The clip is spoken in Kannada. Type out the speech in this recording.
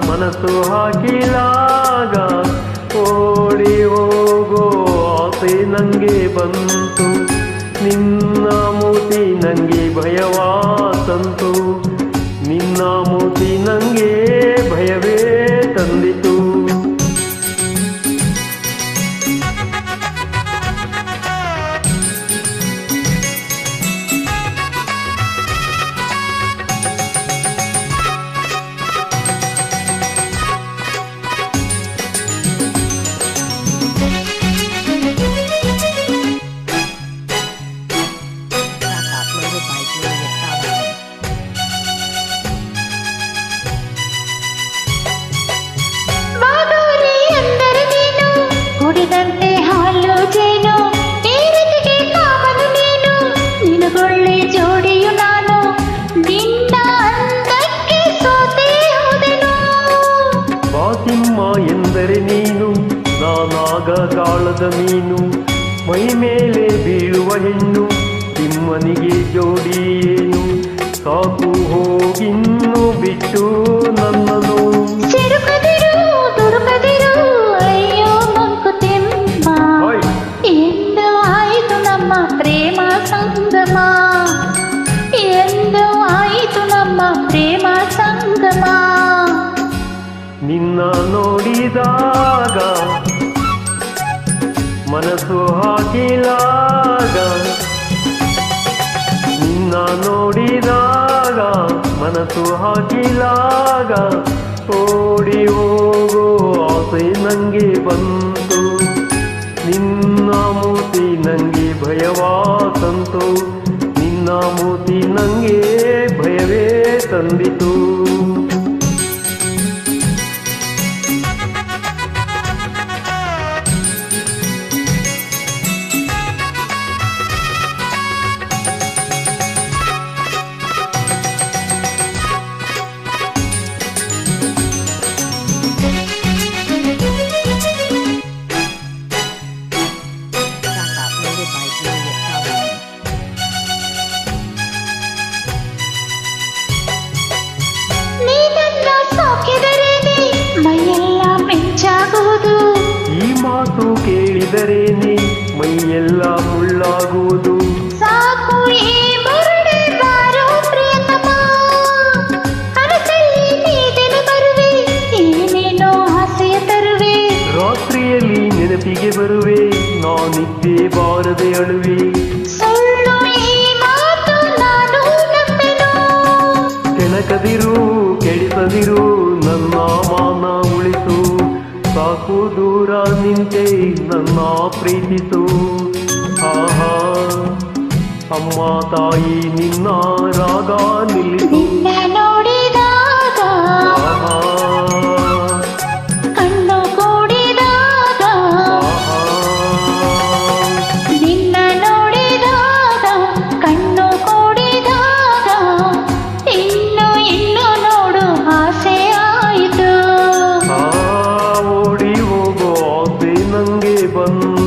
ಮನಸ್ಸು ಹಾಕಿದಾಗ ಓಡಿ ಹೋಗೋ ಆಸೆ ನಂಗೆ ಬಂತು. ನಿನ್ನ ಮೂತಿ ನಂಗೆ ಭಯವಾ ತಂತು, ನಿನ್ನ ಮೂತಿ ನಂಗೆ ಭಯವೇ ತಂದಿತು. ಕುಡಿದಂತೆ ಹಾಲು ಜೇನು ಈ ರೀತಿಗೆ ಕಾಮನು ನೀನು, ನಿನಗೊಳ್ಳೆ ಜೋಡಿಯು ನಾನು, ನಿನ್ನ ಅಂದಕ್ಕೆ ಸೋತೆ ಹೋದೆನು. ಬಾತಿಮ್ಮ ಎಂದರೆ ನೀನು, ನಾನಾಗ ಕಾಳದ ಮೀನು, ಮೈ ಮೇಲೆ ಬೀಳುವ ಹೆಣ್ಣು, ತಿಮ್ಮನಿಗೆ ಜೋಡಿ ಏನು, ಸಾಕು ಹೋಗಿನ್ನು ಬಿಟ್ಟು ನನ್ನನು. ಸಿಡುಕದಿರು ದುಡುಕದಿರು ಅಯ್ಯೋ ಮಂಕುತಿಮ್ಮ, ಎಂದು ಆಯಿತು ನಮ್ಮ ಪ್ರೇಮ ಸಂಗಮ, ಎಂದು ಆಯಿತು ನಮ್ಮ ಪ್ರೇಮ ಸಂಗಮ. ನಿನ್ನ ನೋಡಿದಾಗ ಮನಸ್ಸು ಹಾಕಿಲಾಗ, ನಿನ್ನ ನೋಡಿದಾಗ ಮನಸ್ಸು ಹಾಕಿಲಾಗ ಓಡಿ ಹೋಗೋ ಆಸೆ ನಂಗೆ ಬಂತು. ನಿನ್ನ ಮೂತಿ ನಂಗೆ ಭಯವಾ ತಂತು, ನಿನ್ನ ಮೂತಿ ನಂಗೆ ಭಯವೇ ತಂದಿತು. ಮೈಯೆಲ್ಲ ಮೆಂಚಾಗುವುದು, ಈ ಮಾತು ಕೇಳಿದರೇನೆ ಮೈಯೆಲ್ಲ ಮುಳ್ಳಾಗುವುದು. ಸಾಕು ಈ ಬರುಡೆ ಬಾರೋ ಪ್ರಿಯತಮ, ಕನಸಲ್ಲಿ ನೀದೇನು ಬರುವೆ, ಏನೇನೋ ಆಸೆಯ ತರುವೆ. ರಾತ್ರಿಯಲ್ಲಿ ನೆನಪಿಗೆ ಬರುವೆ, ನಾನಿದ್ದೆ ಬಾರದೆ ಅಳುವೆ. ಸುಳ್ಳು ಈ ಮಾತು ನಾನು ನಂಬೆನು, ಕೆಣಕದಿರು ಕೆಡಿಸದಿರು ನನ್ನ ಮಾನ ಉಳಿಸು, ಸಾಕು ದೂರ ನಿಂತೆ ನನ್ನ ಪ್ರೀತಿಸು. ಆಹಾ ಅಮ್ಮ ತಾಯಿ ನಿನ್ನ ರಾಗ ನಿಲ್ಲಿಸು. ನಿನ್ನ ನೋಡಿದಾಗ ಆಹಾ ಕಣ್ಣು ಕೂಡಿದಾಗ, ಆಹಾ ನಿನ್ನ ನೋಡಿದಾಗ ಕಣ್ಣು ಕೂಡಿದಾಗ, ಇನ್ನು ಇನ್ನು ನೋಡು ಆಸೆ ಆಯಿತು. ಓಡಿ ಹೋಗೋ ಆಸೆ ನಂಗೆ ಬಂತು.